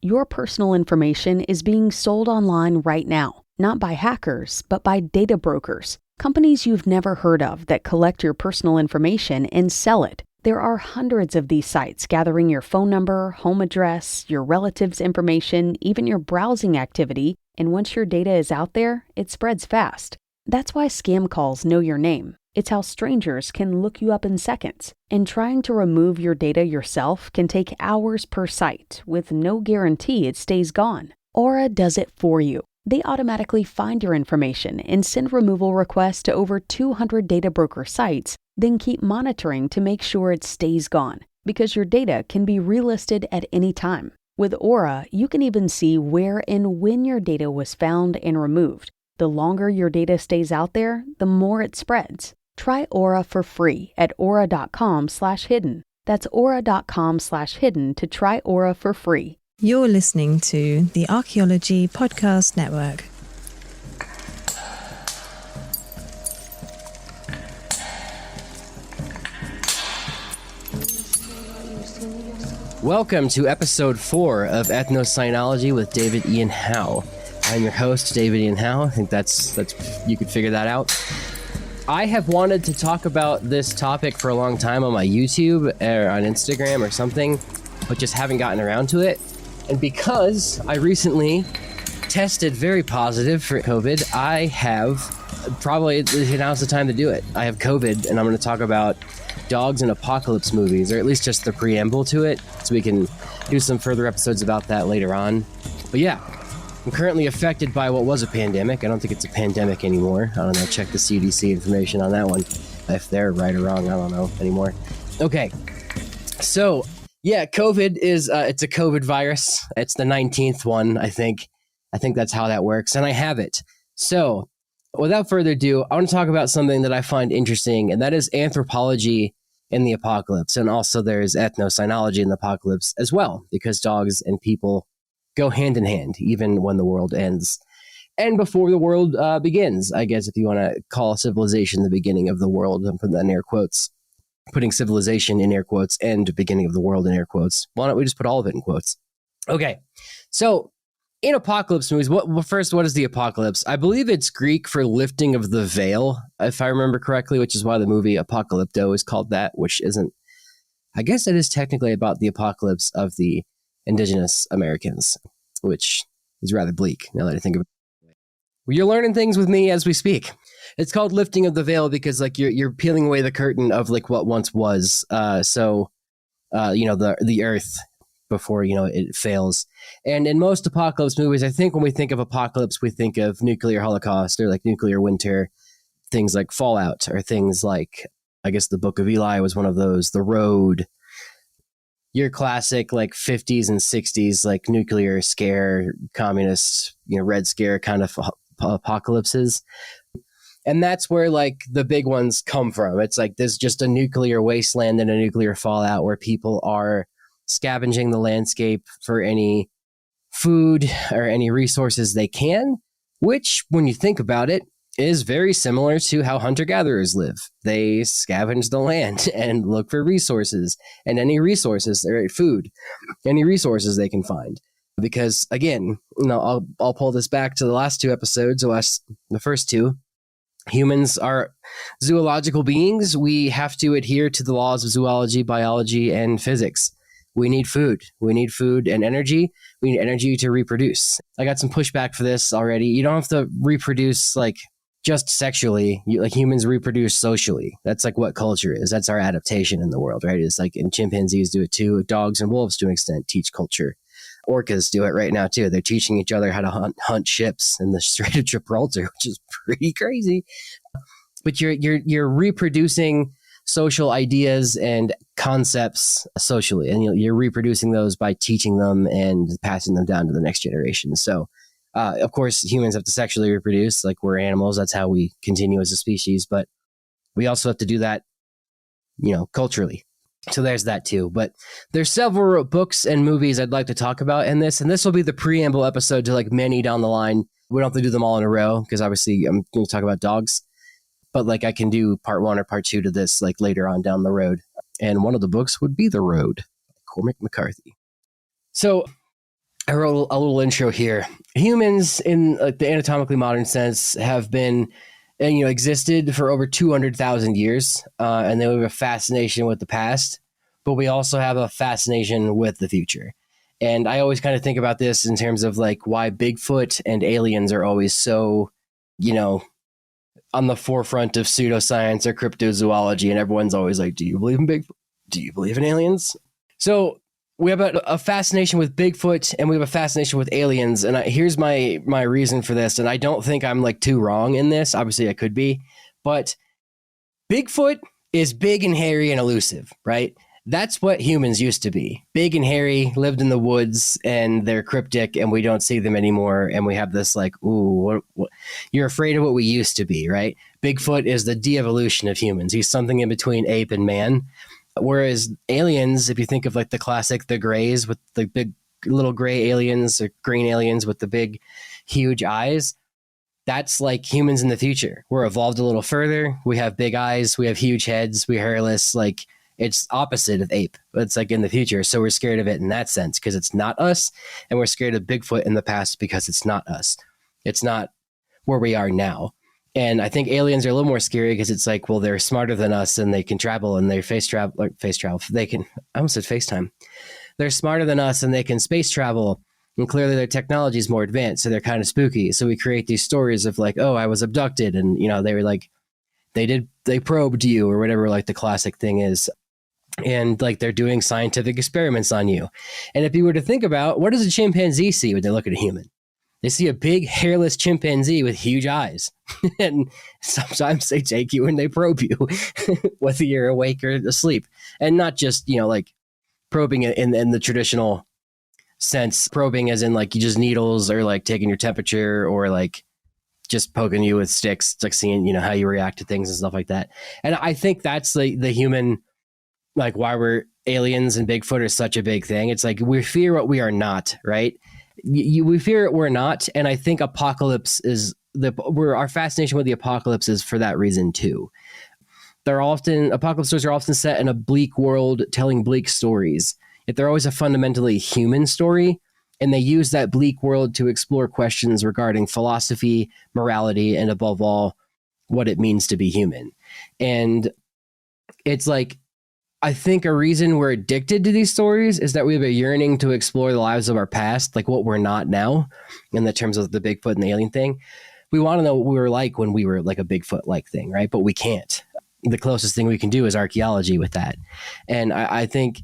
Your personal information is being sold online right now, not by hackers, but by data brokers, companies you've never heard of that collect your personal information and sell it. There are hundreds of these sites gathering your phone number, home address, your relatives' information, even your browsing activity, and once your data is out there, it spreads fast. That's why scam calls know your name. It's how strangers can look you up in seconds. And trying to remove your data yourself can take hours per site, with no guarantee it stays gone. Aura does it for you. They automatically find your information and send removal requests to over 200 data broker sites, then keep monitoring to make sure it stays gone, because your data can be relisted at any time. With Aura, you can even see where and when your data was found and removed. The longer your data stays out there, the more it spreads. Try Aura for free at aura.com/hidden. That's aura.com/hidden to try Aura for free. You're listening to the Archaeology Podcast Network. Welcome to episode 4 of Ethnocynology with David Ian Howe. I'm your host, David Ian Howe. I think that's you could figure that out. I have wanted to talk about this topic for a long time on my YouTube or on Instagram or something, but just haven't gotten around to it. And because I recently tested very positive for COVID, I have probably, now's the time to do it. I have COVID, and I'm going to talk about dogs and apocalypse movies, or at least just the preamble to it, so we can do some further episodes about that later on. But yeah, I'm currently affected by what was a pandemic. I don't think it's a pandemic anymore. I don't know, check the CDC information on that one. If they're right or wrong, I don't know anymore. Okay, so yeah, COVID is, it's a COVID virus. It's the 19th one, I think. I think that's how that works, and I have it. So without further ado, I want to talk about something that I find interesting, and that is anthropology in the apocalypse. And also there's ethnocynology in the apocalypse as well, because dogs and people go hand in hand, even when the world ends. And before the world begins, I guess, if you want to call civilization the beginning of the world, and put that in air quotes, putting civilization in air quotes and beginning of the world in air quotes. Why don't we just put all of it in quotes? Okay, so in apocalypse movies, what is the apocalypse? I believe it's Greek for lifting of the veil, if I remember correctly, which is why the movie Apocalypto is called that, which isn't, I guess it is technically about the apocalypse of the indigenous Americans, which is rather bleak now that I think of it. Well, you're learning things with me as we speak. It's called lifting of the veil because like you're peeling away the curtain of like what once was. The earth before, it fails. And in most apocalypse movies, I think when we think of apocalypse, we think of nuclear holocaust or like nuclear winter, things like Fallout, or things like, I guess the Book of Eli was one of those, The Road, your classic like 50s and 60s, like nuclear scare, communist, Red Scare kind of apocalypses. And that's where like the big ones come from. It's like there's just a nuclear wasteland and a nuclear fallout where people are scavenging the landscape for any food or any resources they can, which, when you think about it, is very similar to how hunter-gatherers live. They scavenge the land and look for resources, and any resources, or food, any resources they can find. Because again, I'll pull this back to the last two episodes, the first two. Humans are zoological beings. We have to adhere to the laws of zoology, biology, and physics. We need food. We need food and energy. We need energy to reproduce. I got some pushback for this already. You don't have to reproduce like just sexually. Humans reproduce socially. That's like what culture is. That's our adaptation in the world, right? It's like, and chimpanzees do it too. Dogs and wolves to an extent teach culture. Orcas do it right now too. They're teaching each other how to hunt ships in the Strait of Gibraltar, which is pretty crazy. But you're reproducing social ideas and concepts socially, and you're reproducing those by teaching them and passing them down to the next generation. So of course humans have to sexually reproduce, like we're animals, that's how we continue as a species, but we also have to do that culturally. So there's that too. But there's several books and movies I'd like to talk about in this, and this will be the preamble episode to like many down the line. We don't have to do them all in a row because obviously I'm going to talk about dogs. But like I can do part 1 or part 2 to this like later on down the road. And one of the books would be The Road by Cormac McCarthy. So I wrote a little intro here. Humans, in the anatomically modern sense, have been and existed for over 200,000 years, and they have a fascination with the past, but we also have a fascination with the future. And I always kind of think about this in terms of like why Bigfoot and aliens are always so, on the forefront of pseudoscience or cryptozoology, and everyone's always like, do you believe in Bigfoot? Do you believe in aliens? So we have a fascination with Bigfoot and we have a fascination with aliens. And here's my reason for this. And I don't think I'm like too wrong in this. Obviously I could be, but Bigfoot is big and hairy and elusive, right? That's what humans used to be. Big and hairy, lived in the woods, and they're cryptic and we don't see them anymore. And we have this like, ooh, what? You're afraid of what we used to be, right? Bigfoot is the de-evolution of humans. He's something in between ape and man. Whereas aliens, if you think of like the classic, the grays with the big little gray aliens or green aliens with the big, huge eyes, that's like humans in the future. We're evolved a little further. We have big eyes. We have huge heads. We're hairless. Like it's opposite of ape. It's like in the future. So we're scared of it in that sense because it's not us. And we're scared of Bigfoot in the past because it's not us. It's not where we are now. And I think aliens are a little more scary because it's like, well, they're smarter than us and they can travel and they face travel. They can, I almost said FaceTime. They're smarter than us and they can space travel. And clearly their technology is more advanced. So they're kind of spooky. So we create these stories of like, oh, I was abducted. And, they were like, they probed you or whatever, like the classic thing is. And like they're doing scientific experiments on you. And if you were to think about what does a chimpanzee see when they look at a human? They see a big hairless chimpanzee with huge eyes. And sometimes they take you and they probe you, whether you're awake or asleep. And not just, like probing it in the traditional sense, probing as in like you just needles or like taking your temperature or like just poking you with sticks, like seeing, how you react to things and stuff like that. And I think that's the human, like why we're aliens and Bigfoot are such a big thing. It's like we fear what we are not, right? We fear it we're not, and I think apocalypse is our fascination with the apocalypse is for that reason too. Apocalypse stories are often set in a bleak world, telling bleak stories. Yet they're always a fundamentally human story, and they use that bleak world to explore questions regarding philosophy, morality, and above all, what it means to be human. And it's like, I think a reason we're addicted to these stories is that we have a yearning to explore the lives of our past, like what we're not now, in the terms of the Bigfoot and the alien thing. We want to know what we were like when we were like a Bigfoot-like thing, right? But we can't. The closest thing we can do is archaeology with that. And I think,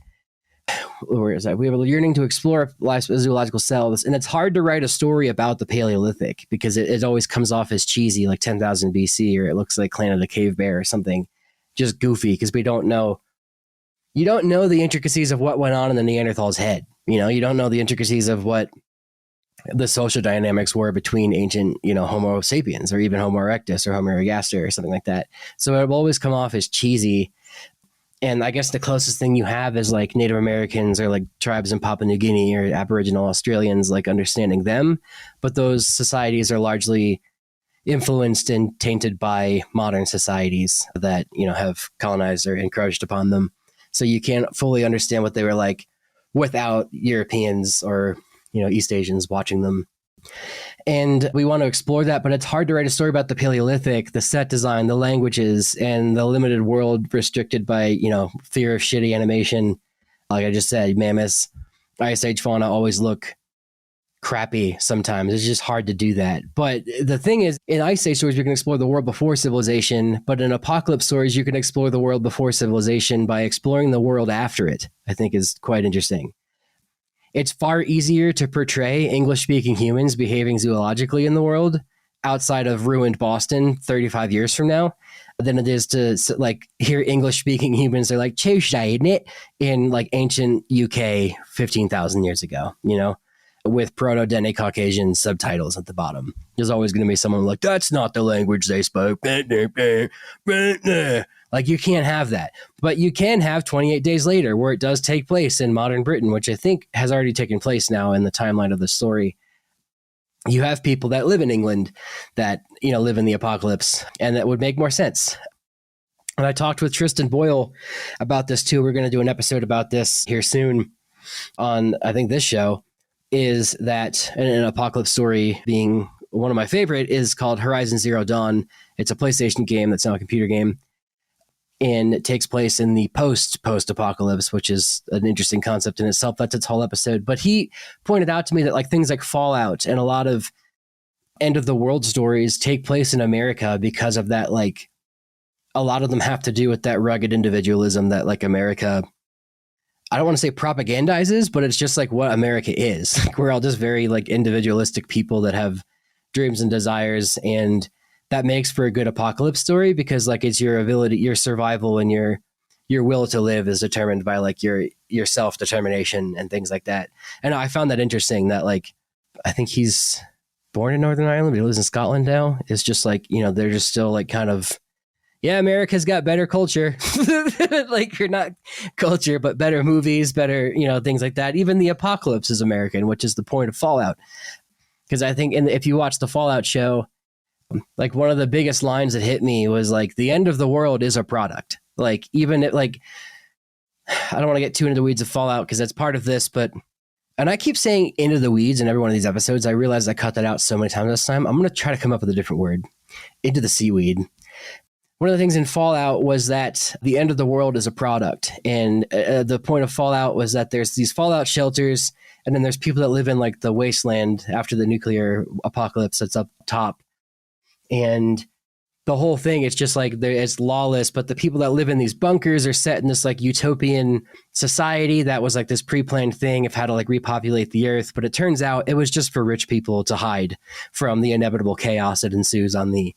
where is that? We have a yearning to explore lives as zoological selves. And it's hard to write a story about the Paleolithic because it always comes off as cheesy, like 10,000 BC, or it looks like Planet of the Cave Bear or something just goofy because we don't know. You don't know the intricacies of what went on in the Neanderthal's head. You don't know the intricacies of what the social dynamics were between ancient, Homo sapiens or even Homo erectus or Homo ergaster or something like that. So it will always come off as cheesy. And I guess the closest thing you have is like Native Americans or like tribes in Papua New Guinea or Aboriginal Australians, like understanding them. But those societies are largely influenced and tainted by modern societies that, have colonized or encroached upon them. So you can't fully understand what they were like without Europeans or, East Asians watching them. And we want to explore that, but it's hard to write a story about the Paleolithic, the set design, the languages, and the limited world restricted by, fear of shitty animation. Like I just said, mammoths, Ice Age fauna always look crappy sometimes. It's just hard to do that. But the thing is, in Ice Age stories, you can explore the world before civilization, but in apocalypse stories, you can explore the world before civilization by exploring the world after it, I think is quite interesting. It's far easier to portray English-speaking humans behaving zoologically in the world outside of ruined Boston 35 years from now than it is to like hear English-speaking humans are like Tuesday, isn't it? In like ancient UK 15,000 years ago, with proto-dene-Caucasian subtitles at the bottom. There's always going to be someone like, that's not the language they spoke. Like you can't have that. But you can have 28 Days Later, where it does take place in modern Britain, which I think has already taken place now in the timeline of the story. You have people that live in England that, live in the apocalypse, and that would make more sense. And I talked with Tristan Boyle about this too. We're going to do an episode about this here soon on, I think, this show. is that an apocalypse story being one of my favorite is called Horizon Zero Dawn. It's a PlayStation game that's now a computer game. And it takes place in the post-apocalypse, which is an interesting concept in itself. That's its whole episode. But he pointed out to me that like things like Fallout and a lot of end of the world stories take place in America because of that. Like a lot of them have to do with that rugged individualism that like America, I don't want to say propagandizes, but it's just like what America is. Like, we're all just very like individualistic people that have dreams and desires, and that makes for a good apocalypse story because like it's your ability, your survival, and your will to live is determined by like your self-determination and things like that. And I found that interesting that like I think he's born in Northern Ireland, but he lives in Scotland now. It's just like, you know, they're just still like kind of, yeah, America's got better culture. Like, you're not culture, but better movies, better, you know, things like that. Even the apocalypse is American, which is the point of Fallout. Because I think if you watch the Fallout show, like one of the biggest lines that hit me was like, the end of the world is a product. Like, even it, like, I don't want to get too into the weeds of Fallout because that's part of this, but, and I keep saying into the weeds in every one of these episodes. I realized I cut that out so many times this time. I'm going to try to come up with a different word. Into the seaweed. One of the things in Fallout was that the end of the world is a product. And the point of Fallout was that there's these Fallout shelters, and then there's people that live in like the wasteland after the nuclear apocalypse that's up top. And the whole thing, it's just like it's lawless, but the people that live in these bunkers are set in this like utopian society that was like this pre-planned thing of how to like repopulate the earth. But it turns out it was just for rich people to hide from the inevitable chaos that ensues on the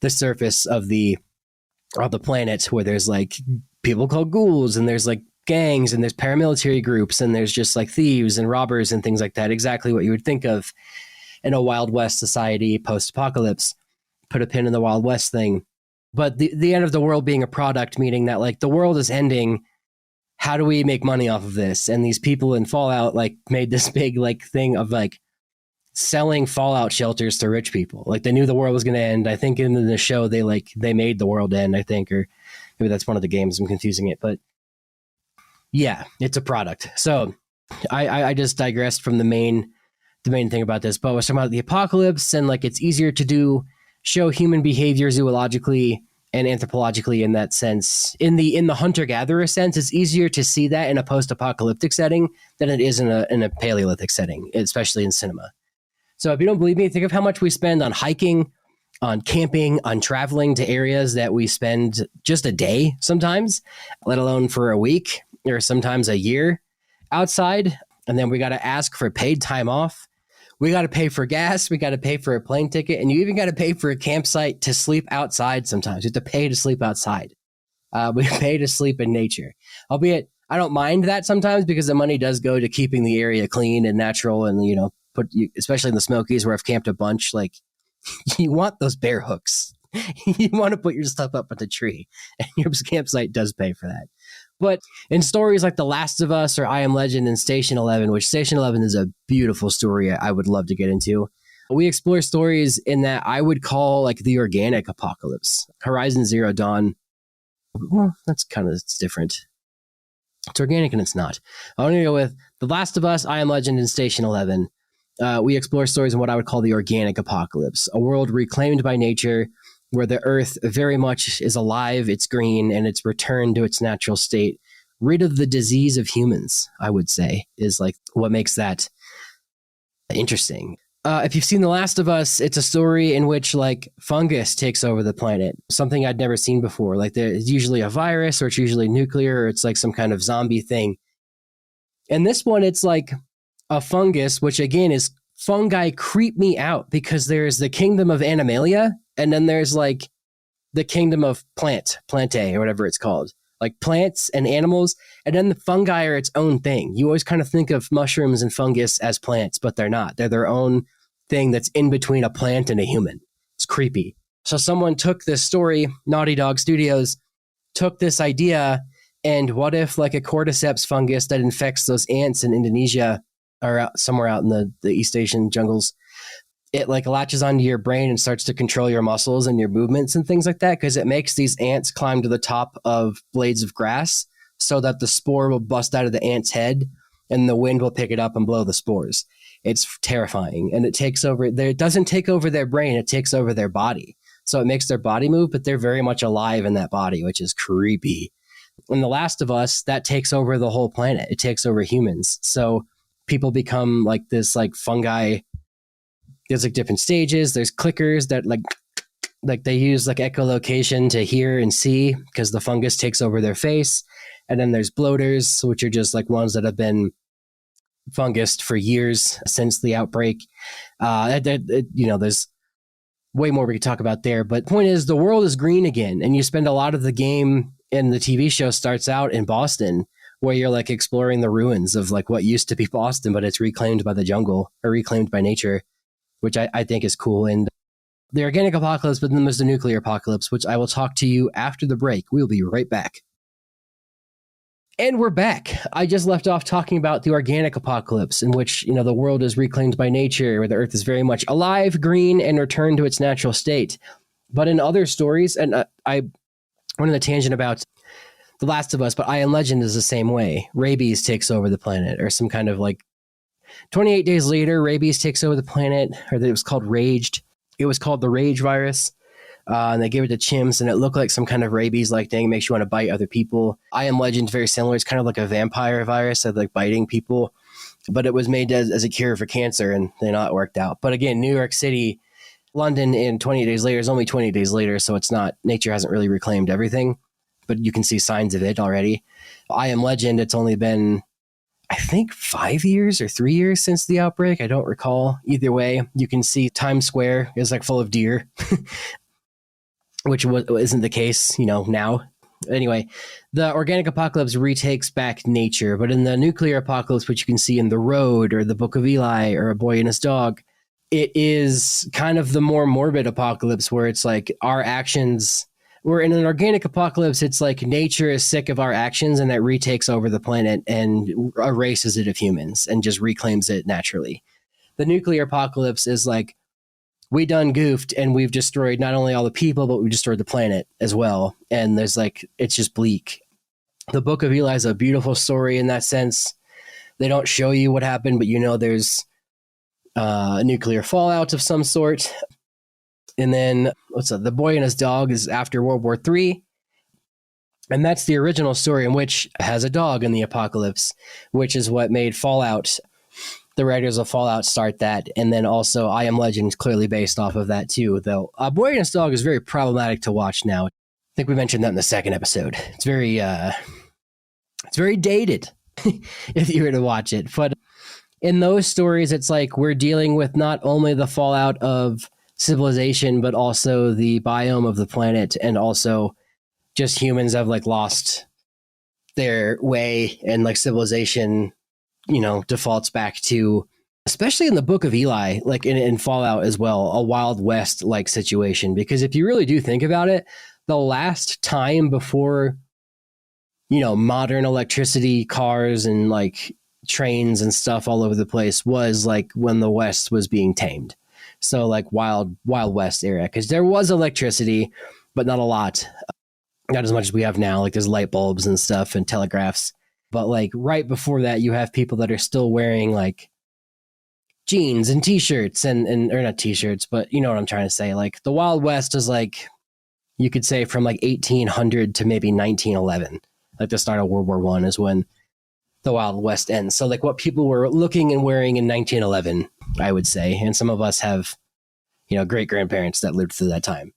surface of the planet, where there's like people called ghouls, and there's like gangs, and there's paramilitary groups, and there's just like thieves and robbers and things like that. Exactly what you would think of in a Wild West society post-apocalypse. Put a pin in the Wild West thing. But the end of the world being a product, meaning that like the world is ending. How do we make money off of this? And these people in Fallout like made this big like thing of like selling Fallout shelters to rich people. Like they knew the world was going to end. I think in the show they made the world end, I think, or maybe that's one of the games. I'm confusing it, but yeah, it's a product. So I just digressed from the main thing about this, but I was talking about the apocalypse and like it's easier to show human behavior zoologically and anthropologically in that sense. In the hunter-gatherer sense, it's easier to see that in a post-apocalyptic setting than it is in a Paleolithic setting, especially in cinema. So if you don't believe me, think of how much we spend on hiking, on camping, on traveling to areas that we spend just a day sometimes, let alone for a week or sometimes a year outside. And then we got to ask for paid time off. We got to pay for gas. We got to pay for a plane ticket. And you even got to pay for a campsite to sleep outside sometimes. You have to pay to sleep outside. We pay to sleep in nature. Albeit, I don't mind that sometimes because the money does go to keeping the area clean and natural. And, you know, especially in the Smokies where I've camped a bunch, like you want those bear hooks. You want to put your stuff up at the tree. And your campsite does pay for that. But in stories like The Last of Us or I Am Legend and Station 11, which Station 11 is a beautiful story I would love to get into, we explore stories in that I would call like the organic apocalypse. Horizon Zero Dawn, well, it's different. It's organic and it's not. I'm going to go with The Last of Us, I Am Legend, and Station 11. We explore stories in what I would call the organic apocalypse, a world reclaimed by nature, where the earth very much is alive, it's green, and it's returned to its natural state, rid of the disease of humans, I would say, is like what makes that interesting. If you've seen The Last of Us, it's a story in which like fungus takes over the planet, something I'd never seen before. Like there's usually a virus, or it's usually nuclear, or it's like some kind of zombie thing. And this one, it's like a fungus, which again is fungi creep me out because there's the kingdom of Animalia, and then there's like the kingdom of Plantae, or whatever it's called, like plants and animals. And then the fungi are its own thing. You always kind of think of mushrooms and fungus as plants, but they're not. They're their own thing that's in between a plant and a human. It's creepy. So someone took this story, Naughty Dog Studios took this idea, and what if like a cordyceps fungus that infects those ants in Indonesia or somewhere out in the East Asian jungles, it like latches onto your brain and starts to control your muscles and your movements and things like that, because it makes these ants climb to the top of blades of grass so that the spore will bust out of the ant's head and the wind will pick it up and blow the spores. It's terrifying, and it takes over. It doesn't take over their brain; it takes over their body. So it makes their body move, but they're very much alive in that body, which is creepy. In The Last of Us, that takes over the whole planet. It takes over humans. So people become like this, like fungi. There's like different stages. There's clickers that like they use like echolocation to hear and see because the fungus takes over their face. And then there's bloaters, which are just like ones that have been fungused for years since the outbreak. There's way more we could talk about there. But the point is, the world is green again. And you spend a lot of the game, and the TV show starts out in Boston, where you're like exploring the ruins of like what used to be Boston, but it's reclaimed by the jungle or reclaimed by nature, which I think is cool. And the organic apocalypse, but then there's the nuclear apocalypse, which I will talk to you after the break. We'll be right back. And we're back. I just left off talking about the organic apocalypse, in which, the world is reclaimed by nature, where the earth is very much alive, green, and returned to its natural state. But in other stories, and I went on a tangent about The Last of Us, but I Am Legend is the same way. Rabies takes over the planet, or some kind of 28 days later, rabies takes over the planet, or that it was called Raged. It was called the Rage virus. And they gave it to chimps, and it looked like some kind of rabies-like thing. It makes you want to bite other people. I Am Legend, very similar. It's kind of like a vampire virus of biting people, but it was made as a cure for cancer, and it worked out. But again, New York City, London, in 28 days later is only 20 days later, so it's not, nature hasn't really reclaimed everything, but you can see signs of it already. I Am Legend, it's only been, I think, 5 years or 3 years since the outbreak. I don't recall. Either way, you can see Times Square is full of deer. Which isn't the case, now. Anyway, the organic apocalypse retakes back nature, but in the nuclear apocalypse, which you can see in The Road or The Book of Eli or A Boy and His Dog, it is kind of the more morbid apocalypse where it's our actions. Where in an organic apocalypse, it's nature is sick of our actions, and that retakes over the planet and erases it of humans and just reclaims it naturally. The nuclear apocalypse is we done goofed, and we've destroyed not only all the people, but we destroyed the planet as well. And there's it's just bleak. The Book of Eli is a beautiful story in that sense. They don't show you what happened, but there's a nuclear fallout of some sort. And then The Boy and His Dog is after World War III. And that's the original story, in which has a dog in the apocalypse, which is what made Fallout. The writers of Fallout start that, and then also I Am Legend is clearly based off of that too, though A Boy and His Dog is very problematic to watch now. I think we mentioned that in the second episode. It's very dated if you were to watch it. But in those stories, it's we're dealing with not only the fallout of civilization, but also the biome of the planet, and also just humans have lost their way, and civilization defaults back to, especially in the Book of Eli, in Fallout as well, a Wild West situation. Because if you really do think about it, the last time before, modern electricity, cars, and trains and stuff all over the place was when the West was being tamed. So Wild West era, because there was electricity, but not a lot, not as much as we have now. There's light bulbs and stuff and telegraphs. But right before that, you have people that are still wearing jeans and t-shirts and or not t-shirts, but you know what I'm trying to say. The Wild West is you could say from 1800 to maybe 1911, the start of World War I is when the Wild West ends. So what people were looking and wearing in 1911, I would say, and some of us have, great grandparents that lived through that time.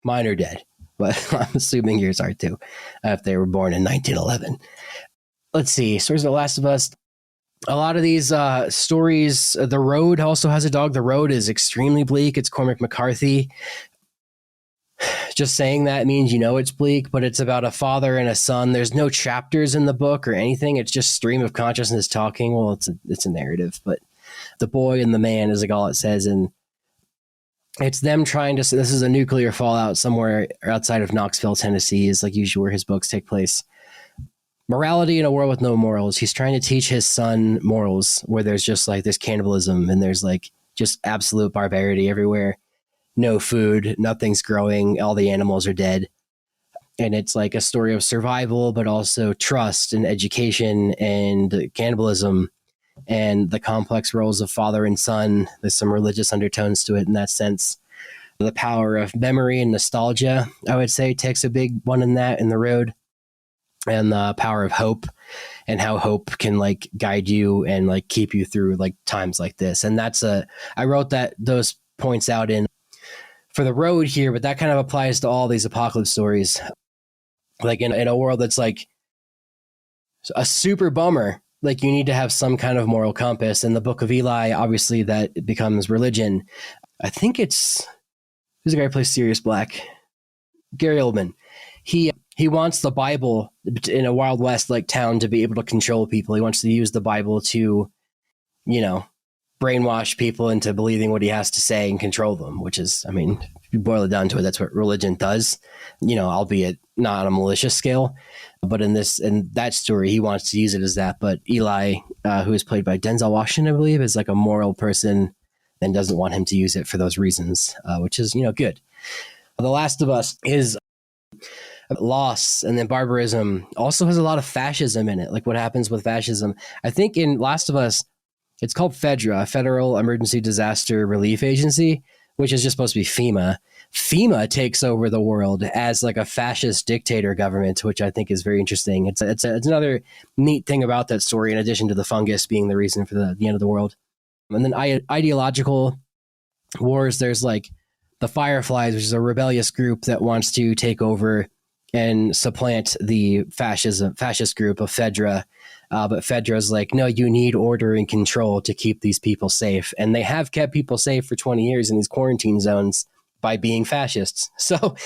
Mine are dead, but I'm assuming yours are too, if they were born in 1911. Let's see, stories of The Last of Us. A lot of these stories, The Road also has a dog. The Road is extremely bleak. It's Cormac McCarthy. Just saying that means it's bleak, but it's about a father and a son. There's no chapters in the book or anything. It's just stream of consciousness talking. Well, it's a narrative, but the boy and the man is all it says. And it's them trying to, this is a nuclear fallout somewhere outside of Knoxville, Tennessee, is usually where his books take place. Morality in a world with no morals. He's trying to teach his son morals, where there's just there's cannibalism, and there's just absolute barbarity everywhere. No food, nothing's growing, all the animals are dead. And it's a story of survival, but also trust and education and cannibalism and the complex roles of father and son. There's some religious undertones to it in that sense. The power of memory and nostalgia, I would say, takes a big one in that, in The Road. And the power of hope, and how hope can like guide you and like keep you through like times like this. And I wrote those points out for The Road here, but that kind of applies to all these apocalypse stories. Like in a world that's like a super bummer, like you need to have some kind of moral compass. In the Book of Eli, obviously that becomes religion. I think who's the guy who plays Sirius Black? Gary Oldman. He wants the Bible in a Wild West like town to be able to control people. He wants to use the Bible to, brainwash people into believing what he has to say and control them, which is, I mean, if you boil it down to it, that's what religion does, albeit not on a malicious scale. But in that story, he wants to use it as that. But Eli, who is played by Denzel Washington, I believe, is like a moral person and doesn't want him to use it for those reasons, which is, good. The Last of Us is loss, and then barbarism also has a lot of fascism in it. Like what happens with fascism. I think in Last of Us, it's called FEDRA, Federal Emergency Disaster Relief Agency, which is just supposed to be FEMA. FEMA takes over the world as like a fascist dictator government, which I think is very interesting. It's another neat thing about that story, in addition to the fungus being the reason for the end of the world. And then ideological wars, there's like the Fireflies, which is a rebellious group that wants to take over and supplant the fascist group of FEDRA. But FEDRA's like, no, you need order and control to keep these people safe. And they have kept people safe for 20 years in these quarantine zones by being fascists. So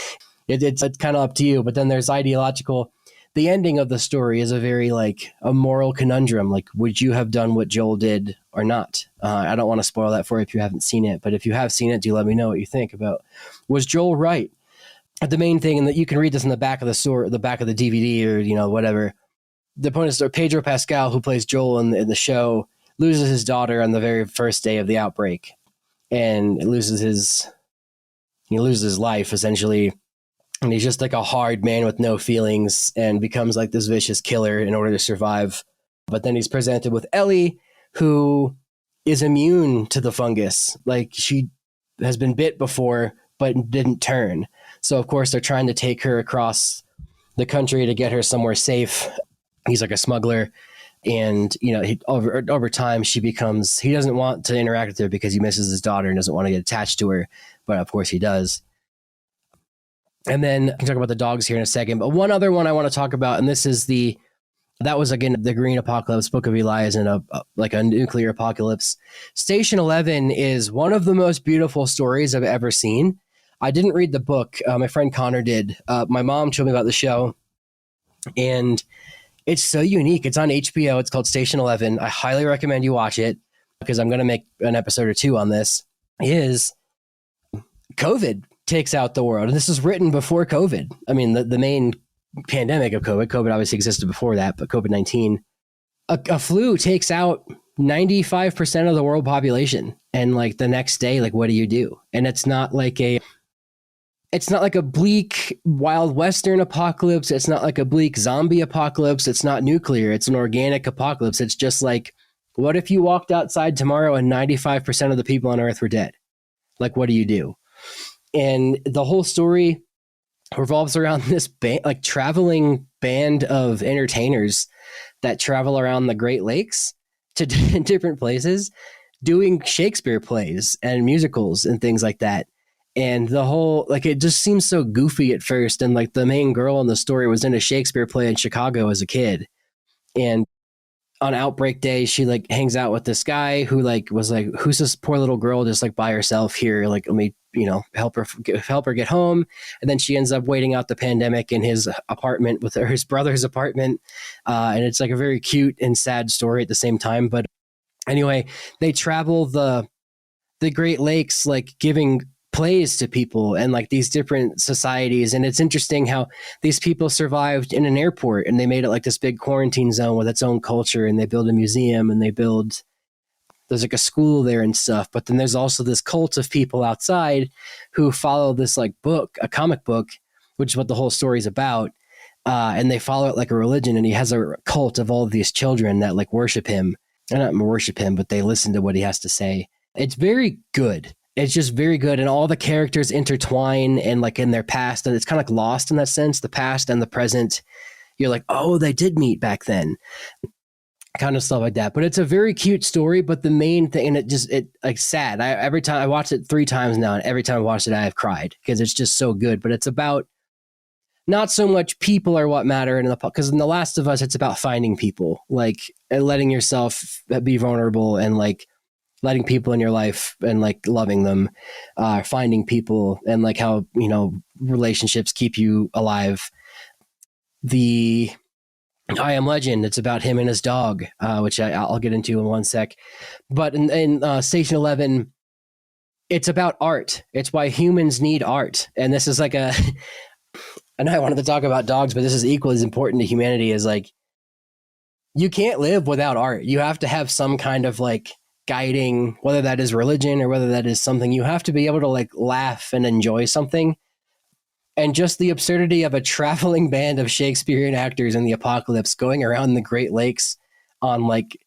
it's kind of up to you. But then there's ideological. The ending of the story is a very like a moral conundrum. Like, would you have done what Joel did or not? I don't want to spoil that for you if you haven't seen it. But if you have seen it, do let me know what you think about, was Joel right? The main thing, and that you can read this in the back of the back of the DVD or, whatever. The point is Pedro Pascal, who plays Joel in the show, loses his daughter on the very first day of the outbreak, and loses his life essentially. And he's just like a hard man with no feelings and becomes like this vicious killer in order to survive. But then he's presented with Ellie, who is immune to the fungus. Like she has been bit before, but didn't turn. So of course they're trying to take her across the country to get her somewhere safe. He's like a smuggler, and over time he doesn't want to interact with her because he misses his daughter and doesn't want to get attached to her, but of course he does. And then I can talk about the dogs here in a second, but one other one I want to talk about, and this is that was again the Green Apocalypse. Book of Eli is in a nuclear apocalypse. Station 11 is one of the most beautiful stories I've ever seen. I didn't read the book. My friend Connor did. My mom told me about the show, and it's so unique. It's on HBO. It's called Station 11. I highly recommend you watch it because I'm going to make an episode or two on this. Is COVID takes out the world. And this was written before COVID. I mean, the main pandemic of COVID obviously existed before that, but COVID-19, a flu takes out 95% of the world population. And like the next day, like, what do you do? And it's not like a bleak wild Western apocalypse. It's not like a bleak zombie apocalypse. It's not nuclear. It's an organic apocalypse. It's just like, what if you walked outside tomorrow and 95% of the people on Earth were dead? Like, what do you do? And the whole story revolves around this traveling band of entertainers that travel around the Great Lakes to different places, doing Shakespeare plays and musicals and things like that. And the whole, it just seems so goofy at first. And the main girl in the story was in a Shakespeare play in Chicago as a kid. And on outbreak day, she hangs out with this guy who was who's this poor little girl just by herself here? Let me, help her get home. And then she ends up waiting out the pandemic in his apartment with his brother's apartment. And it's a very cute and sad story at the same time. But anyway, they travel the Great Lakes, giving plays to people and these different societies. And it's interesting how these people survived in an airport and they made it this big quarantine zone with its own culture, and they build a museum and there's a school there and stuff. But then there's also this cult of people outside who follow this book, a comic book, which is what the whole story is about. And they follow it like a religion, and he has a cult of all of these children that worship him. not worship him, but they listen to what he has to say. It's very good. It's just very good. And all the characters intertwine and like in their past. And it's kind of like Lost in that sense, the past and the present. You're like, oh, they did meet back then. Kind of stuff like that. But it's a very cute story. But the main thing, and it like sad. Every time I watched it 3 times now, and every time I watched it, I have cried because it's just so good. But it's about not so much people are what matter because in The Last of Us, it's about finding people, like and letting yourself be vulnerable and like letting people in your life and like loving them, finding people and like how, relationships keep you alive. The I Am Legend, it's about him and his dog, which I'll get into in one sec. But in Station 11, it's about art. It's why humans need art. And this is like I know I wanted to talk about dogs, but this is equally as important to humanity is like, you can't live without art. You have to have some kind of like guiding, whether that is religion or whether that is something, you have to be able to like laugh and enjoy something. And just the absurdity of a traveling band of Shakespearean actors in the apocalypse going around the Great Lakes on like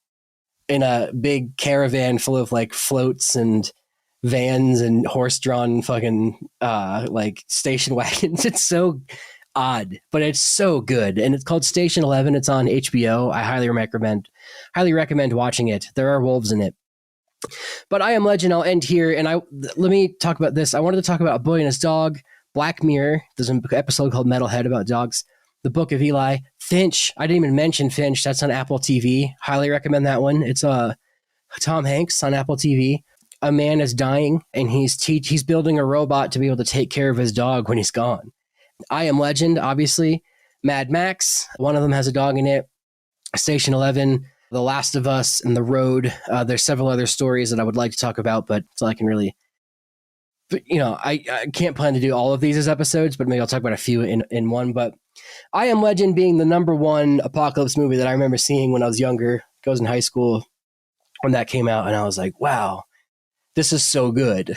in a big caravan full of like floats and vans and horse-drawn fucking like station wagons. It's so odd, but it's so good. And it's called Station 11. It's on HBO. I highly recommend watching it. There are wolves in it. But I Am Legend, I'll end here. And let me talk about this. I wanted to talk about A Boy and His Dog, Black Mirror. There's an episode called Metalhead about dogs. The Book of Eli. Finch. I didn't even mention Finch. That's on Apple TV. Highly recommend that one. It's Tom Hanks on Apple TV. A man is dying, and he's building a robot to be able to take care of his dog when he's gone. I Am Legend, obviously. Mad Max. One of them has a dog in it. Station 11. The Last of Us and The Road. There's several other stories that I would like to talk about, but it's all I can really... But, I can't plan to do all of these as episodes, but maybe I'll talk about a few in one. But I Am Legend being the number one apocalypse movie that I remember seeing when I was younger. I was in high school when that came out, and I was like, wow, this is so good.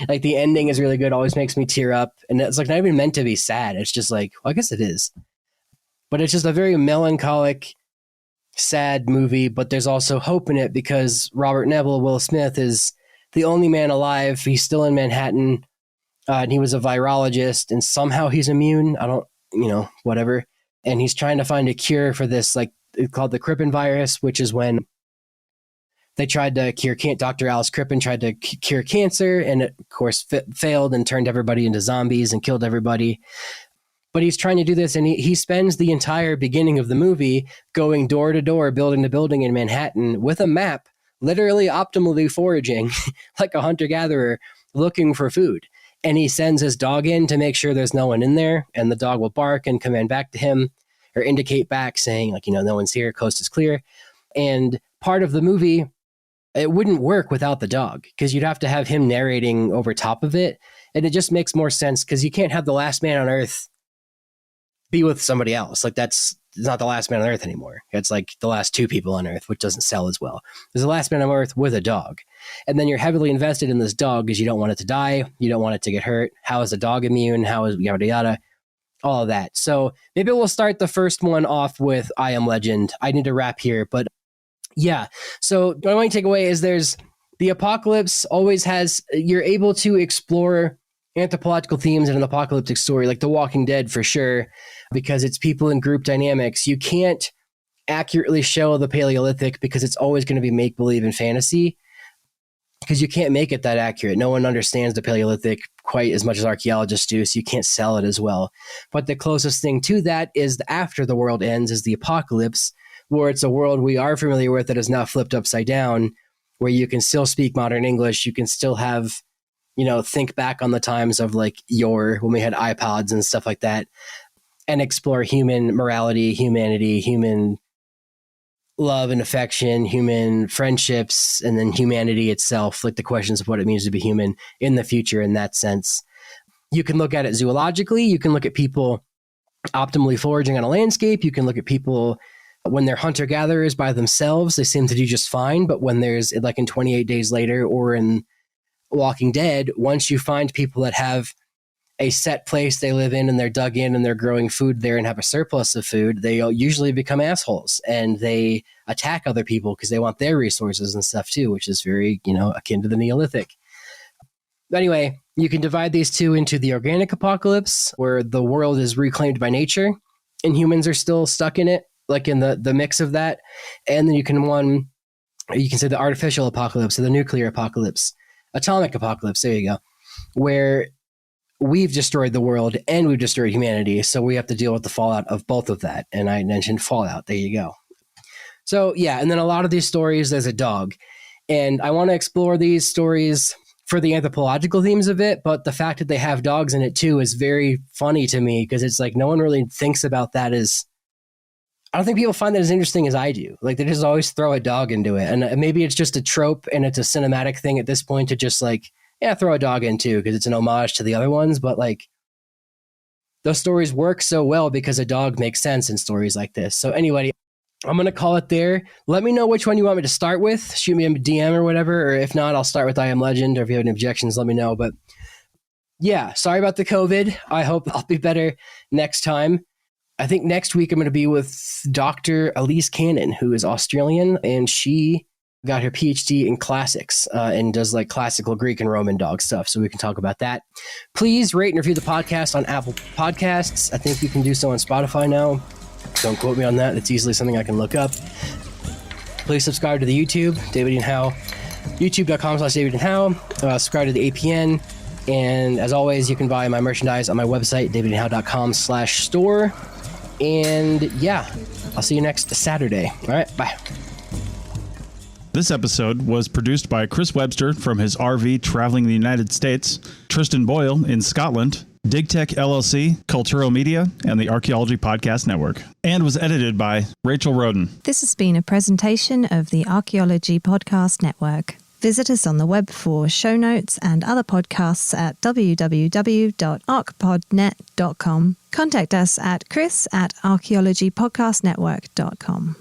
Like the ending is really good, always makes me tear up. And it's like not even meant to be sad. It's just like, well, I guess it is. But it's just a very melancholic, sad movie, but there's also hope in it because Robert Neville, Will Smith, is the only man alive. He's still in Manhattan, and he was a virologist, and somehow he's immune. I don't, whatever. And he's trying to find a cure for this, like it's called the Crippen virus, which is when they tried to cure, Dr. Alice Crippen tried to cure cancer, and it, of course, failed and turned everybody into zombies and killed everybody. But he's trying to do this, and he spends the entire beginning of the movie going door to door, building to building in Manhattan with a map, literally optimally foraging like a hunter-gatherer looking for food. And he sends his dog in to make sure there's no one in there, and the dog will bark and command back to him or indicate back saying, like, no one's here, coast is clear. And part of the movie, it wouldn't work without the dog because you'd have to have him narrating over top of it. And it just makes more sense because you can't have the last man on Earth be with somebody else. Like that's not the last man on Earth anymore. It's like the last 2 people on Earth, which doesn't sell as well. There's the last man on Earth with a dog. And then you're heavily invested in this dog because you don't want it to die. You don't want it to get hurt. How is the dog immune? How is yada, yada, all of that. So maybe we'll start the first one off with I Am Legend. I need to wrap here, but yeah. So what I want to take away is there's the apocalypse always has, you're able to explore anthropological themes in an apocalyptic story, like The Walking Dead for sure, because it's people in group dynamics. You can't accurately show the Paleolithic because it's always going to be make-believe and fantasy because you can't make it that accurate. No one understands the Paleolithic quite as much as archaeologists do, so you can't sell it as well. But the closest thing to that is after the world ends is the apocalypse, where it's a world we are familiar with that is now flipped upside down, where you can still speak modern English, you can still have, think back on the times of like when we had iPods and stuff like that, and explore human morality, humanity, human love and affection, human friendships, and then humanity itself, like the questions of what it means to be human in the future in that sense. You can look at it zoologically. You can look at people optimally foraging on a landscape. You can look at people when they're hunter-gatherers by themselves. They seem to do just fine. But when there's like in 28 Days Later or in Walking Dead, once you find people that have a set place they live in and they're dug in and they're growing food there and have a surplus of food, they usually become assholes and they attack other people because they want their resources and stuff too, which is very, akin to the Neolithic. But anyway, you can divide these two into the organic apocalypse, where the world is reclaimed by nature and humans are still stuck in it, like in the mix of that. And then you can say the artificial apocalypse or the nuclear apocalypse, atomic apocalypse, there you go, where we've destroyed the world and we've destroyed humanity. So we have to deal with the fallout of both of that. And I mentioned fallout. There you go. So yeah, and then a lot of these stories, there's a dog. And I want to explore these stories for the anthropological themes of it, but the fact that they have dogs in it too is very funny to me, because it's like no one really thinks about that as, I don't think people find that as interesting as I do. Like they just always throw a dog into it. And maybe it's just a trope and it's a cinematic thing at this point to just like, yeah, throw a dog in too, because it's an homage to the other ones. But like those stories work so well because a dog makes sense in stories like this. So anyway, I'm going to call it there. Let me know which one you want me to start with. Shoot me a DM or whatever. Or if not, I'll start with I Am Legend. Or if you have any objections, let me know. But yeah, sorry about the COVID. I hope I'll be better next time. I think next week I'm going to be with Dr. Elise Cannon, who is Australian, and she got her PhD in classics and does like classical Greek and Roman dog stuff. So we can talk about that. Please rate and review the podcast on Apple Podcasts. I think you can do so on Spotify now. Don't quote me on that. It's easily something I can look up. Please subscribe to the YouTube, David Ian Howe, youtube.com/David Ian Howe. Subscribe to the APN. And as always, you can buy my merchandise on my website, davidianhowe.com/store. And yeah, I'll see you next Saturday. All right, bye. This episode was produced by Chris Webster from his RV traveling the United States, Tristan Boyle in Scotland, DigTech LLC, Culturo Media, and the Archaeology Podcast Network, and was edited by Rachel Roden. This has been a presentation of the Archaeology Podcast Network. Visit us on the web for show notes and other podcasts at www.archpodnet.com. Contact us at chris@archaeologypodcastnetwork.com.